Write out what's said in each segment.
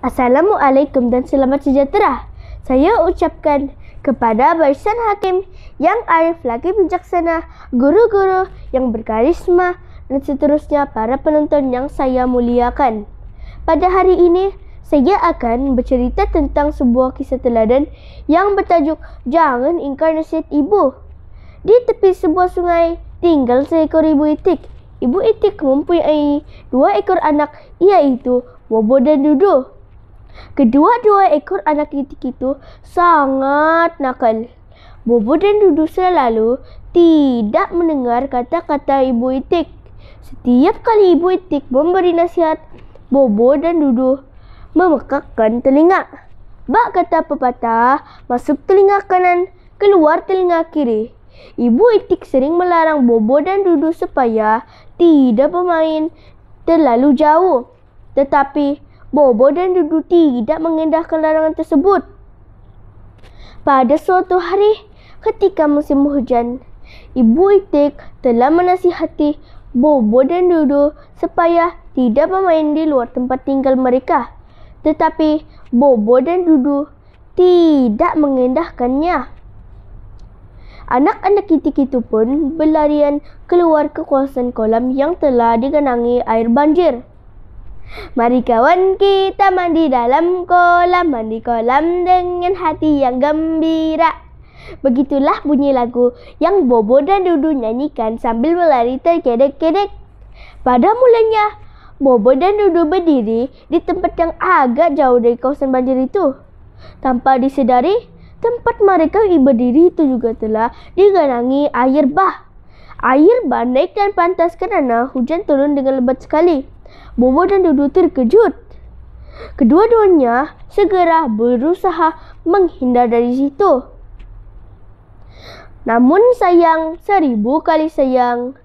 Assalamualaikum dan selamat sejahtera. Saya ucapkan kepada barisan hakim yang arif lagi bijaksana, guru-guru yang berkarisma, dan seterusnya para penonton yang saya muliakan. Pada hari ini, saya akan bercerita tentang sebuah kisah teladan yang bertajuk Jangan Ingkar Nasihat Ibu. Di tepi sebuah sungai, tinggal seekor ibu itik. Ibu itik mempunyai 2 ekor anak, iaitu Bobo dan Dudu. Kedua-dua ekor anak itik itu sangat nakal. Bobo dan Dudu selalu tidak mendengar kata-kata ibu itik. Setiap kali ibu itik memberi nasihat, Bobo dan Dudu memekakkan telinga. Bak kata pepatah, masuk telinga kanan, keluar telinga kiri. Ibu itik sering melarang Bobo dan Dudu supaya tidak bermain terlalu jauh. Tetapi Bobo dan Dudu tidak mengendahkan larangan tersebut. Pada suatu hari, ketika musim hujan, ibu itik telah menasihati Bobo dan Dudu supaya tidak bermain di luar tempat tinggal mereka. Tetapi Bobo dan Dudu tidak mengendahkannya. Anak-anak itik itu pun berlarian keluar ke kawasan kolam yang telah digenangi air banjir. Mari kawan kita mandi dalam kolam, mandi kolam dengan hati yang gembira. Begitulah bunyi lagu yang Bobo dan Dudu nyanyikan sambil berlari terkedek-kedek. Pada mulanya, Bobo dan Dudu berdiri di tempat yang agak jauh dari kawasan banjir itu. Tanpa disedari, tempat mereka berdiri itu juga telah digenangi air bah. Air bah naik dan pantas kerana hujan turun dengan lebat sekali. Bobo dan Dudu terkejut. Kedua-duanya segera berusaha menghindar dari situ. Namun sayang, 1000 kali sayang,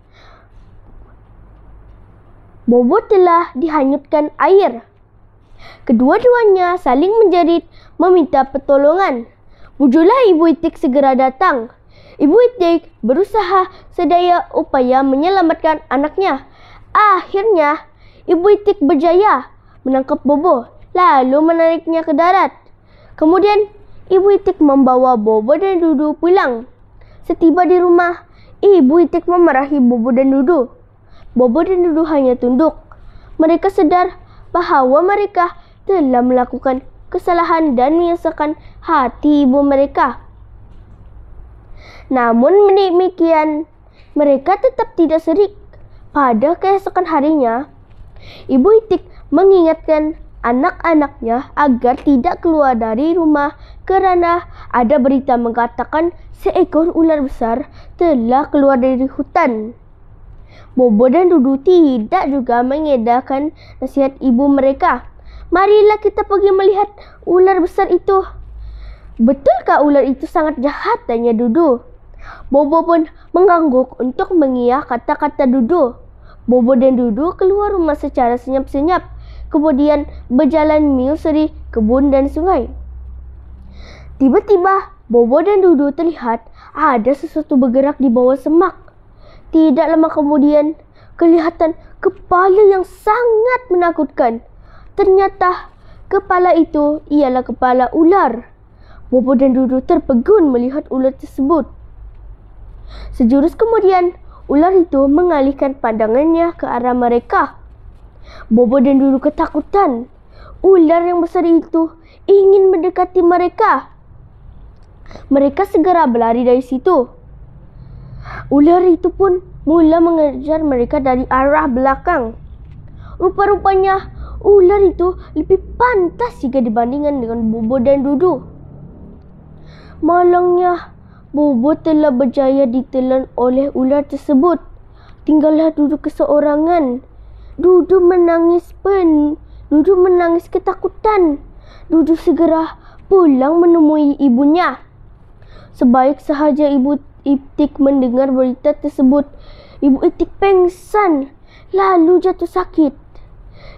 Bobo telah dihanyutkan air. Kedua-duanya saling menjerit meminta pertolongan. Bujulah ibu itik segera datang. Ibu itik berusaha sedaya upaya menyelamatkan anaknya. Akhirnya, ibu itik berjaya menangkap Bobo lalu menariknya ke darat. Kemudian, ibu itik membawa Bobo dan Dudu pulang. Setiba di rumah, ibu itik memarahi Bobo dan Dudu. Bobo dan Dudu hanya tunduk. Mereka sadar bahawa mereka telah melakukan kesalahan dan menyusahkan hati ibu mereka. Namun demikian, mereka tetap tidak serik. Pada keesokan harinya, ibu itik mengingatkan anak-anaknya agar tidak keluar dari rumah kerana ada berita mengatakan seekor ular besar telah keluar dari hutan. Bobo dan Dudu tidak juga mengindahkan nasihat ibu mereka. Marilah kita pergi melihat ular besar itu. Betulkah ular itu sangat jahat? Tanya Dudu. Bobo pun mengangguk untuk mengiyakan kata-kata Dudu. Bobo dan Dudu keluar rumah secara senyap-senyap, kemudian berjalan menyusuri kebun dan sungai. Tiba-tiba, Bobo dan Dudu terlihat ada sesuatu bergerak di bawah semak. Tidak lama kemudian, kelihatan kepala yang sangat menakutkan. Ternyata, kepala itu ialah kepala ular. Bobo dan Dudu terpegun melihat ular tersebut. Sejurus kemudian, ular itu mengalihkan pandangannya ke arah mereka. Bobo dan Dudu ketakutan. Ular yang besar itu ingin mendekati mereka. Mereka segera berlari dari situ. Ular itu pun mula mengejar mereka dari arah belakang. Rupa-rupanya, ular itu lebih pantas jika dibandingkan dengan Bobo dan Dudu. Malangnya, Bobo telah berjaya ditelan oleh ular tersebut. Tinggallah Dudu keseorangan. Dudu menangis ketakutan. Dudu segera pulang menemui ibunya. Sebaik sahaja ibu itik mendengar berita tersebut, ibu itik pengsan lalu jatuh sakit.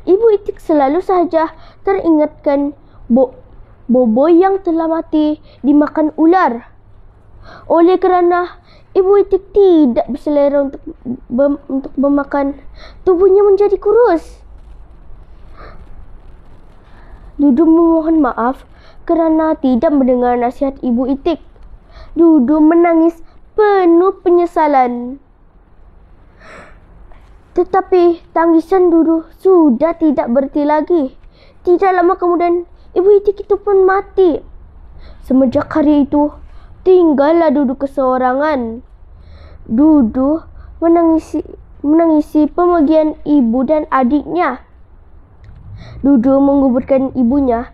Ibu itik selalu sahaja teringatkan Bobo yang telah mati dimakan ular. Oleh kerana ibu itik tidak berselera untuk bermakan, tubuhnya menjadi kurus. Dudu memohon maaf kerana tidak mendengar nasihat Ibu Itik. Dudu menangis penuh penyesalan. Tetapi tangisan Dudu sudah tidak berhenti lagi. Tidak lama kemudian Ibu Itik itu pun mati. Semenjak hari itu tinggallah Dudu keseorangan. Dudu menangisi pemergian ibu dan adiknya. Dudu menguburkan ibunya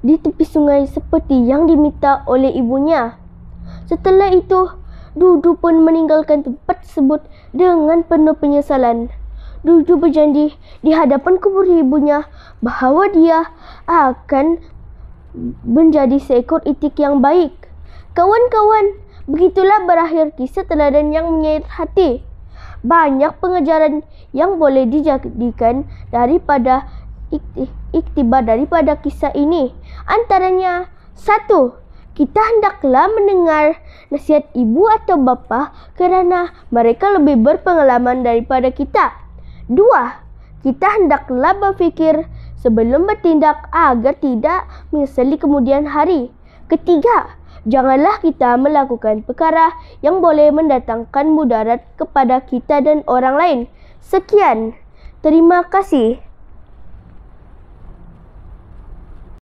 di tepi sungai seperti yang diminta oleh ibunya. Setelah itu, Dudu pun meninggalkan tempat tersebut dengan penuh penyesalan. Dudu berjanji di hadapan kubur ibunya bahawa dia akan menjadi seekor itik yang baik. Kawan-kawan, begitulah berakhir kisah teladan yang menyayat hati. Banyak pengajaran yang boleh dijadikan daripada iktibar daripada kisah ini. Antaranya, 1. Kita hendaklah mendengar nasihat ibu atau bapa kerana mereka lebih berpengalaman daripada kita. 2. Kita hendaklah berfikir sebelum bertindak agar tidak menyesali kemudian hari. 3. Janganlah kita melakukan perkara yang boleh mendatangkan mudarat kepada kita dan orang lain. Sekian. Terima kasih.